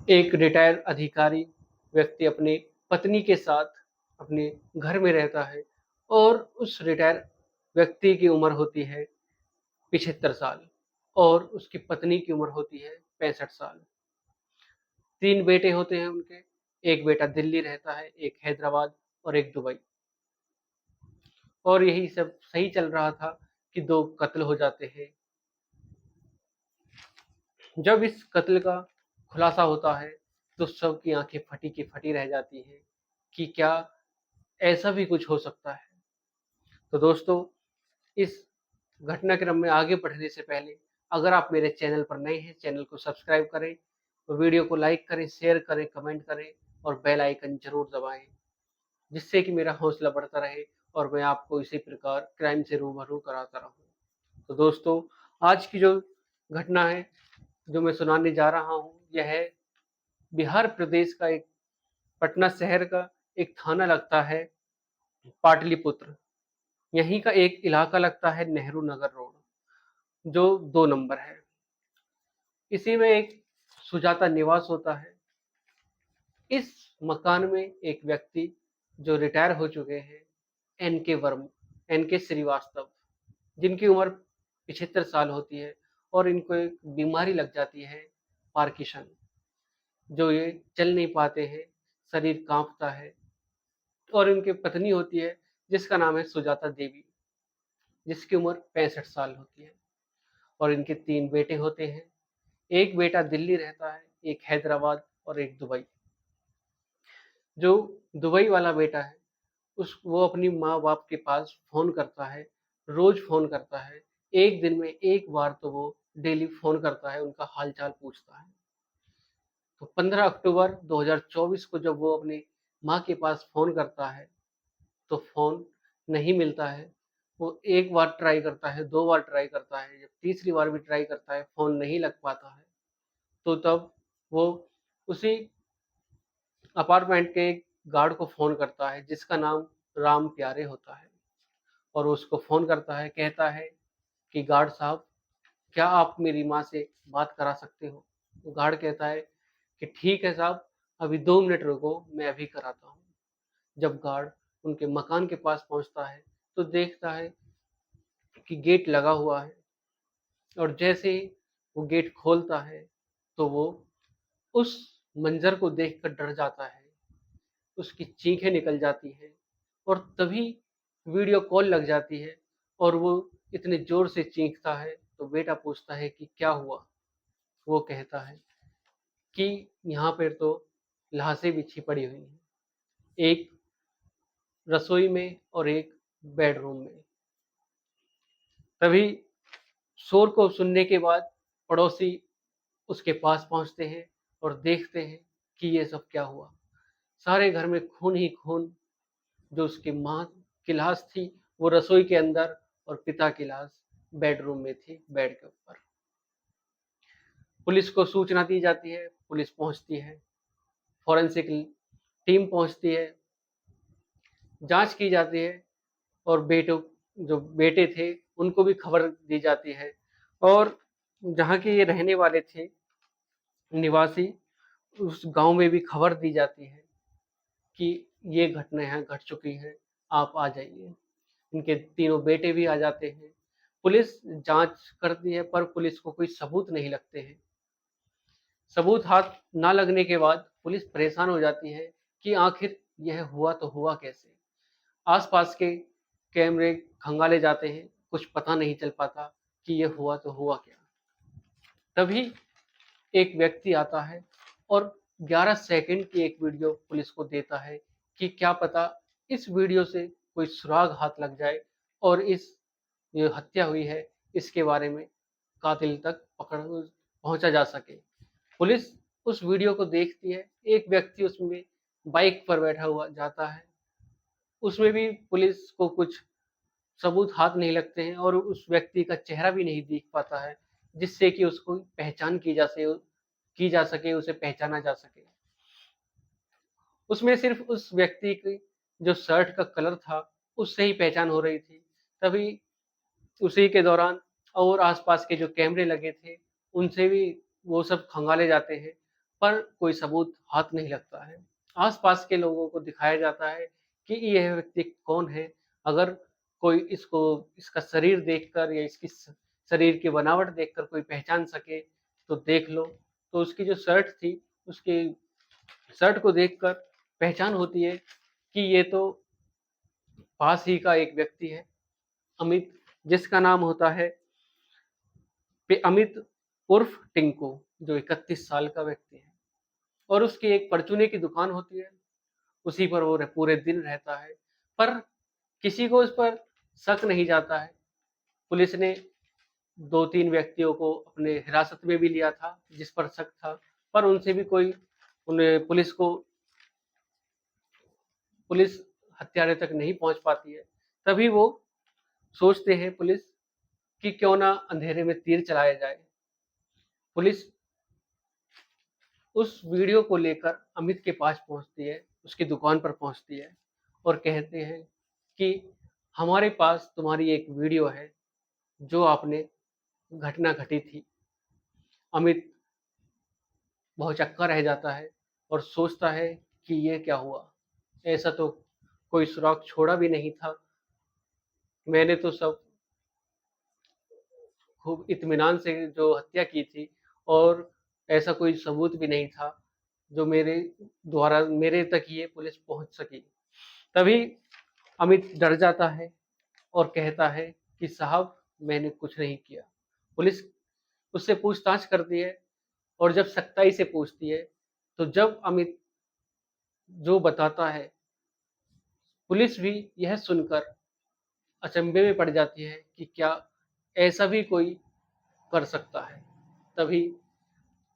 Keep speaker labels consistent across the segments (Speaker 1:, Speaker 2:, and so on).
Speaker 1: एक रिटायर अधिकारी व्यक्ति अपनी पत्नी के साथ अपने घर में रहता है और उस रिटायर व्यक्ति की उम्र होती है 75 साल और उसकी पत्नी की उम्र होती है 65 साल। 3 बेटे होते हैं उनके, एक बेटा दिल्ली रहता है, एक हैदराबाद और एक दुबई। और यही सब सही चल रहा था कि 2 कत्ल हो जाते हैं। जब इस कत्ल का खुलासा होता है तो सबकी आंखें फटी की फटी रह जाती हैं कि क्या ऐसा भी कुछ हो सकता है। तो दोस्तों, इस घटनाक्रम में आगे बढ़ने से पहले अगर आप मेरे चैनल पर नए हैं, चैनल को सब्सक्राइब करें, वीडियो को लाइक करें, शेयर करें, कमेंट करें और बेल आइकन जरूर दबाएं, जिससे कि मेरा हौसला बढ़ता रहे और मैं आपको इसी प्रकार क्राइम से रूबरू कराता रहूं। तो दोस्तों, आज की जो घटना है जो मैं सुनाने जा रहा हूँ, यह है बिहार प्रदेश का एक पटना शहर का एक थाना लगता है पाटलिपुत्र। यहीं का एक इलाका लगता है नेहरू नगर रोड, जो 2 नंबर है। इसी में एक सुजाता निवास होता है। इस मकान में एक व्यक्ति जो रिटायर हो चुके हैं, एन के श्रीवास्तव, जिनकी उम्र 75 साल होती है और इनको एक बीमारी लग जाती है, पार्किंसन, जो ये चल नहीं पाते हैं, शरीर कांपता है। और इनकी पत्नी होती है जिसका नाम है सुजाता देवी, जिसकी उम्र 65 साल होती है। और इनके 3 बेटे होते हैं, एक बेटा दिल्ली रहता है, एक हैदराबाद और एक दुबई। जो दुबई वाला बेटा है वो अपनी माँ बाप के पास फोन करता है, रोज फोन करता है। एक दिन में एक बार तो वो डेली फोन करता है, उनका हालचाल पूछता है। तो 15 अक्टूबर 2024 को जब वो अपनी माँ के पास फोन करता है तो फोन नहीं मिलता है। वो एक बार ट्राई करता है, 2 बार ट्राई करता है, जब तीसरी बार भी ट्राई करता है फोन नहीं लग पाता है, तो तब वो उसी अपार्टमेंट के एक गार्ड को फोन करता है जिसका नाम राम प्यारे होता है। और उसको फोन करता है, कहता है कि गार्ड साहब, क्या आप मेरी माँ से बात करा सकते हो? तो गार्ड कहता है कि ठीक है साहब, अभी 2 मिनट रुको, मैं अभी कराता हूँ। जब गार्ड उनके मकान के पास पहुंचता है तो देखता है कि गेट लगा हुआ है। और जैसे ही वो गेट खोलता है तो वो उस मंजर को देखकर डर जाता है, उसकी चीखें निकल जाती हैं। और तभी वीडियो कॉल लग जाती है और वो इतने जोर से चीखता है तो बेटा पूछता है कि क्या हुआ। वो कहता है कि यहाँ पर तो लाशें बिछी पड़ी हुई हैं, एक रसोई में और एक बेडरूम में। तभी शोर को सुनने के बाद पड़ोसी उसके पास पहुंचते हैं और देखते हैं कि ये सब क्या हुआ। सारे घर में खून ही खून। जो उसकी माँ की लाश थी वो रसोई के अंदर और पिता की लाश बेडरूम में थी, बेड के ऊपर। पुलिस को सूचना दी जाती है, पुलिस पहुंचती है, फॉरेंसिक टीम पहुंचती है, जांच की जाती है और जो बेटे थे उनको भी खबर दी जाती है। और जहाँ के ये रहने वाले थे निवासी, उस गांव में भी खबर दी जाती है कि ये घटना यहाँ घट चुकी है, आप आ जाइए। इनके तीनों बेटे भी आ जाते हैं। पुलिस जांच करती है पर पुलिस को कोई सबूत नहीं लगते हैं। सबूत हाथ ना लगने के बाद पुलिस परेशान हो जाती है कि आखिर यह हुआ तो हुआ कैसे। आसपास के कैमरे खंगाले जाते हैं, कुछ पता नहीं चल पाता कि यह हुआ तो हुआ क्या। तभी एक व्यक्ति आता है और 11 सेकंड की एक वीडियो पुलिस को देता है कि क्या पता इस वीडियो से कोई सुराग हाथ लग जाए और इस जो हत्या हुई है इसके बारे में कातिल तक पकड़ पहुंचा जा सके। पुलिस उस वीडियो को देखती है, एक व्यक्ति उसमें बाइक पर बैठा हुआ जाता है, उसमें भी पुलिस को कुछ सबूत हाथ नहीं लगते हैं और उस व्यक्ति का चेहरा भी नहीं दिख पाता है जिससे कि उसको पहचान की जा सके, उसे पहचाना जा सके। उसमें सिर्फ उस व्यक्ति की जो शर्ट का कलर था उससे ही पहचान हो रही थी। तभी उसी के दौरान और आसपास के जो कैमरे लगे थे उनसे भी वो सब खंगाले जाते हैं पर कोई सबूत हाथ नहीं लगता है। आस-पास के लोगों को दिखाया जाता है कि यह व्यक्ति कौन है। अगर कोई इसको इसका शरीर देखकर या इसकी शरीर की बनावट देखकर कोई पहचान सके तो देख लो। तो उसकी जो शर्ट थी, उसकी शर्ट को देखकर पहचान होती है कि ये तो पास ही का एक व्यक्ति है, अमित, जिसका नाम होता है अमित उर्फ टिंकू, जो 31 साल का व्यक्ति है। और उसकी एक परचूने की दुकान होती है, उसी पर वो पूरे दिन रहता है, पर किसी को उस पर शक नहीं जाता है। पुलिस ने 2-3 व्यक्तियों को अपने हिरासत में भी लिया था जिस पर शक था, पर उनसे भी कोई उन्हें पुलिस हत्यारे तक नहीं पहुंच पाती है। तभी वो सोचते हैं पुलिस कि क्यों ना अंधेरे में तीर चलाया जाए। पुलिस उस वीडियो को लेकर अमित के पास पहुंचती है, उसकी दुकान पर पहुंचती है और कहते हैं कि हमारे पास तुम्हारी एक वीडियो है जो आपने घटना घटी थी। अमित भौचक्का रह जाता है और सोचता है कि ये क्या हुआ, ऐसा तो कोई सुराग छोड़ा भी नहीं था, मैंने तो सब खूब इत्मीनान से जो हत्या की थी और ऐसा कोई सबूत भी नहीं था जो मेरे तक ये पुलिस पहुंच सकी। तभी अमित डर जाता है और कहता है कि साहब, मैंने कुछ नहीं किया। पुलिस उससे पूछताछ करती है और जब सख्ताई से पूछती है तो जब अमित जो बताता है, पुलिस भी यह सुनकर अचंभे में पड़ जाती है कि क्या ऐसा भी कोई कर सकता है। तभी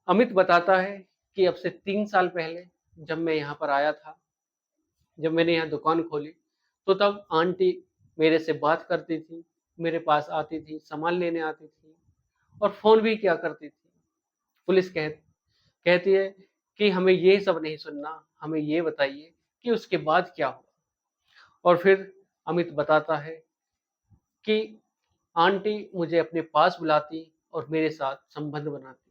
Speaker 1: अमित बताता है कि अब से 3 साल पहले जब मैं यहाँ पर आया था, जब मैंने यहाँ दुकान खोली, तो तब आंटी मेरे से बात करती थी, मेरे पास आती थी, सामान लेने आती थी और फ़ोन भी किया करती थी। पुलिस कहती है कि हमें ये सब नहीं सुनना, हमें ये बताइए कि उसके बाद क्या हुआ। और फिर अमित बताता है कि आंटी मुझे अपने पास बुलाती और मेरे साथ संबंध बनाती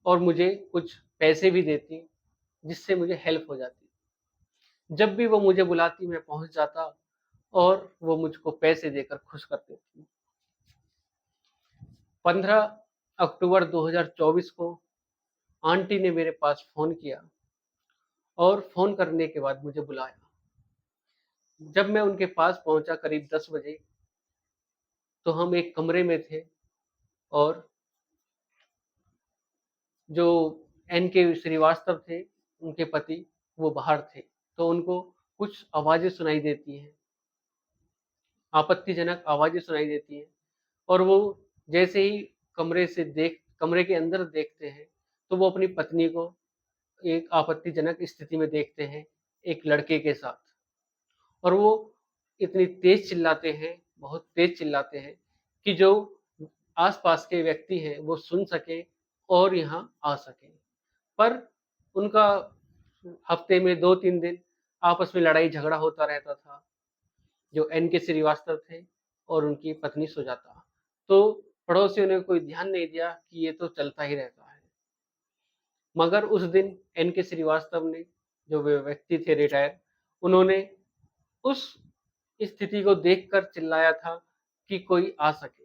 Speaker 1: और मुझे कुछ पैसे भी देती, जिससे मुझे हेल्प हो जाती। जब भी वो मुझे बुलाती मैं पहुंच जाता और वो मुझको पैसे देकर खुश कर देती। 15 अक्टूबर 2024 को आंटी ने मेरे पास फ़ोन किया और फ़ोन करने के बाद मुझे बुलाया। जब मैं उनके पास पहुंचा करीब 10 बजे, तो हम एक कमरे में थे और जो एन के श्रीवास्तव थे, उनके पति, वो बाहर थे। तो उनको कुछ आवाज़ें सुनाई देती हैं, आपत्तिजनक आवाज़ें सुनाई देती हैं और वो जैसे ही कमरे के अंदर देखते हैं, तो वो अपनी पत्नी को एक आपत्तिजनक स्थिति में देखते हैं, एक लड़के के साथ। और वो इतनी तेज़ चिल्लाते हैं, बहुत तेज़ चिल्लाते हैं कि जो आस-पास के व्यक्ति हैं, वो सुन सकें और यहाँ आ सकें। पर उनका हफ्ते में 2-3 दिन आपस में लड़ाई-झगड़ा होता रहता था। जो एन के श्रीवास्तव थे और उनकी पत्नी सुजाता। तो पड़ोसियों ने कोई ध्यान नहीं दिया कि ये तो चलता ही रहता है। मगर उस दिन एन के श्रीवास्तव ने, जो वे व्यक्ति थे रिटायर, उन्होंने उस स्थिति को देखकर चिल्लाया था कि कोई आ सके।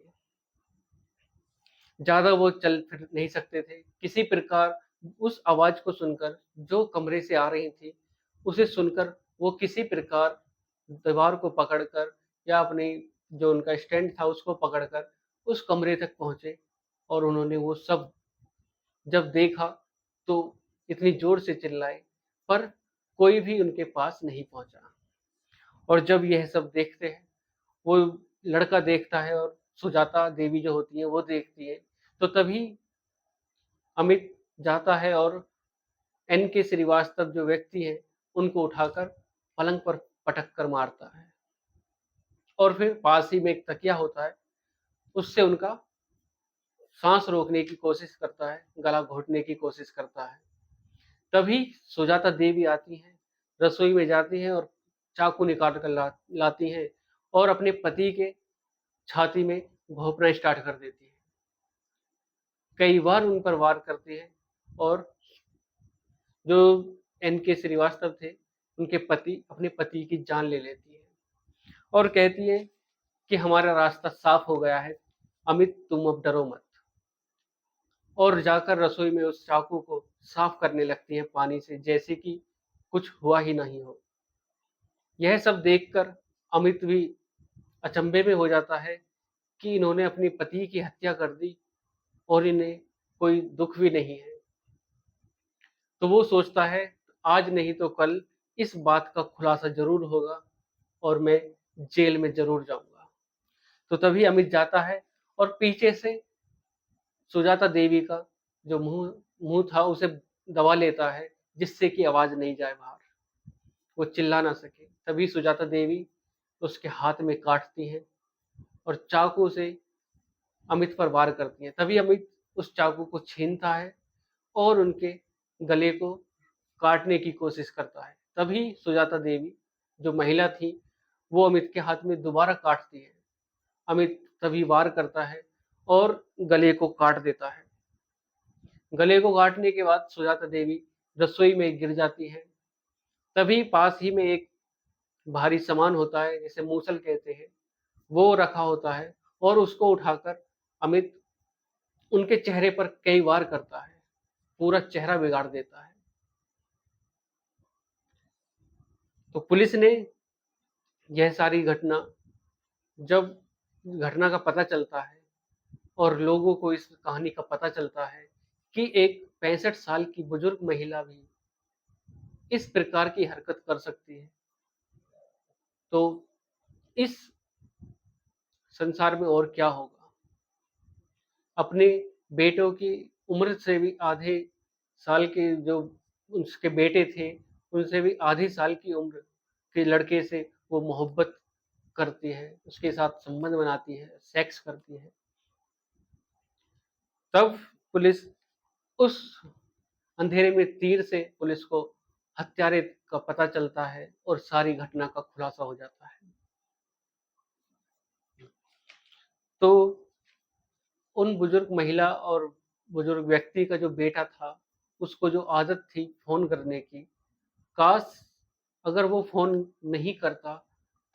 Speaker 1: ज़्यादा वो चल फिर नहीं सकते थे। किसी प्रकार उस आवाज़ को सुनकर, जो कमरे से आ रही थी, उसे सुनकर वो किसी प्रकार दीवार को पकड़कर या अपनी जो उनका स्टैंड था उसको पकड़कर उस कमरे तक पहुँचे और उन्होंने वो सब जब देखा तो इतनी ज़ोर से चिल्लाए, पर कोई भी उनके पास नहीं पहुँचा। और जब यह सब देखते हैं, वो लड़का देखता है और सुजाता देवी जो होती है वो देखती है, तो तभी अमित जाता है और एन के श्रीवास्तव जो व्यक्ति हैं, उनको उठाकर पलंग पर पटक कर मारता है और फिर पास ही में एक तकिया होता है, उससे उनका सांस रोकने की कोशिश करता है, गला घोटने की कोशिश करता है। तभी सुजाता देवी आती हैं, रसोई में जाती हैं और चाकू निकाल कर लाती हैं और अपने पति के छाती में भोंपना स्टार्ट कर देती हैं। कई बार उन पर वार करती हैं और जो एनके श्रीवास्तव थे, उनके पति अपने पति की जान ले लेती है और कहती है कि हमारा रास्ता साफ हो गया है, अमित तुम अब डरो मत। और जाकर रसोई में उस चाकू को साफ करने लगती हैं पानी से, जैसे कि कुछ हुआ ही नहीं हो। यह सब देखकर अमित भी अचंभे में हो जाता है कि इन्होंने अपने पति की हत्या कर दी और इन्हें कोई दुख भी नहीं है। तो वो सोचता है आज नहीं तो कल इस बात का खुलासा जरूर होगा और मैं जेल में जरूर जाऊंगा। तो तभी अमित जाता है और पीछे से सुजाता देवी का जो मुंह मुंह था उसे दबा लेता है, जिससे कि आवाज नहीं जाए बाहर, वो चिल्ला ना सके। तभी सुजाता देवी उसके हाथ में काटती हैं और चाकू से अमित पर वार करती हैं। तभी अमित उस चाकू को छीनता है और उनके गले को काटने की कोशिश करता है। तभी सुजाता देवी जो महिला थी वो अमित के हाथ में दोबारा काटती है। अमित तभी वार करता है और गले को काट देता है। गले को काटने के बाद सुजाता देवी रसोई में गिर जाती है। तभी पास ही में एक भारी सामान होता है जिसे मूसल कहते हैं, वो रखा होता है और उसको उठाकर अमित उनके चेहरे पर कई वार करता है, पूरा चेहरा बिगाड़ देता है। तो पुलिस ने यह सारी घटना, जब घटना का पता चलता है और लोगों को इस कहानी का पता चलता है कि एक 65 साल की बुजुर्ग महिला भी इस प्रकार की हरकत कर सकती है, तो इस संसार में और क्या होगा। अपने बेटों की उम्र से भी आधे साल के जो उसके बेटे थे, उनसे भी आधी साल की उम्र के लड़के से वो मोहब्बत करती है, उसके साथ संबंध बनाती है, सेक्स करती है। तब पुलिस उस अंधेरे में तीर से पुलिस को हत्यारे का पता चलता है और सारी घटना का खुलासा हो जाता है। तो उन बुजुर्ग महिला और बुजुर्ग व्यक्ति का जो बेटा था, उसको जो आदत थी फोन करने की, काश अगर वो फोन नहीं करता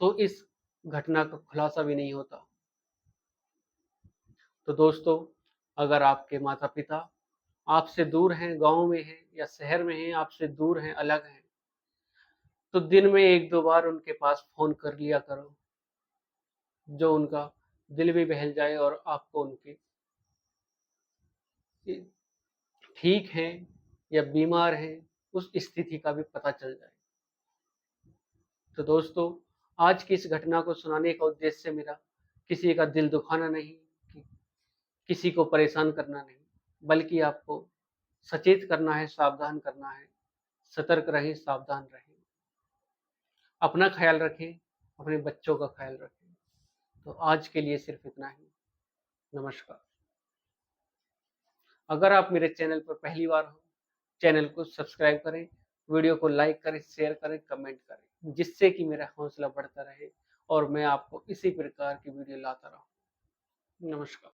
Speaker 1: तो इस घटना का खुलासा भी नहीं होता। तो दोस्तों, अगर आपके माता पिता आपसे दूर हैं, गांव में हैं या शहर में हैं, आपसे दूर हैं, अलग हैं, तो दिन में एक दो बार उनके पास फोन कर लिया करो, जो उनका दिल भी बहल जाए और आपको उनके ठीक हैं या बीमार हैं उस स्थिति का भी पता चल जाए। तो दोस्तों, आज की इस घटना को सुनाने का उद्देश्य मेरा किसी का दिल दुखाना नहीं, किसी को परेशान करना नहीं, बल्कि आपको सचेत करना है, सावधान करना है। सतर्क रहें, सावधान रहें, अपना ख्याल रखें, अपने बच्चों का ख्याल रखें। तो आज के लिए सिर्फ इतना ही। नमस्कार। अगर आप मेरे चैनल पर पहली बार हो, चैनल को सब्सक्राइब करें, वीडियो को लाइक करें, शेयर करें, कमेंट करें, जिससे कि मेरा हौसला बढ़ता रहे और मैं आपको इसी प्रकार की वीडियो लाता रहूं। नमस्कार।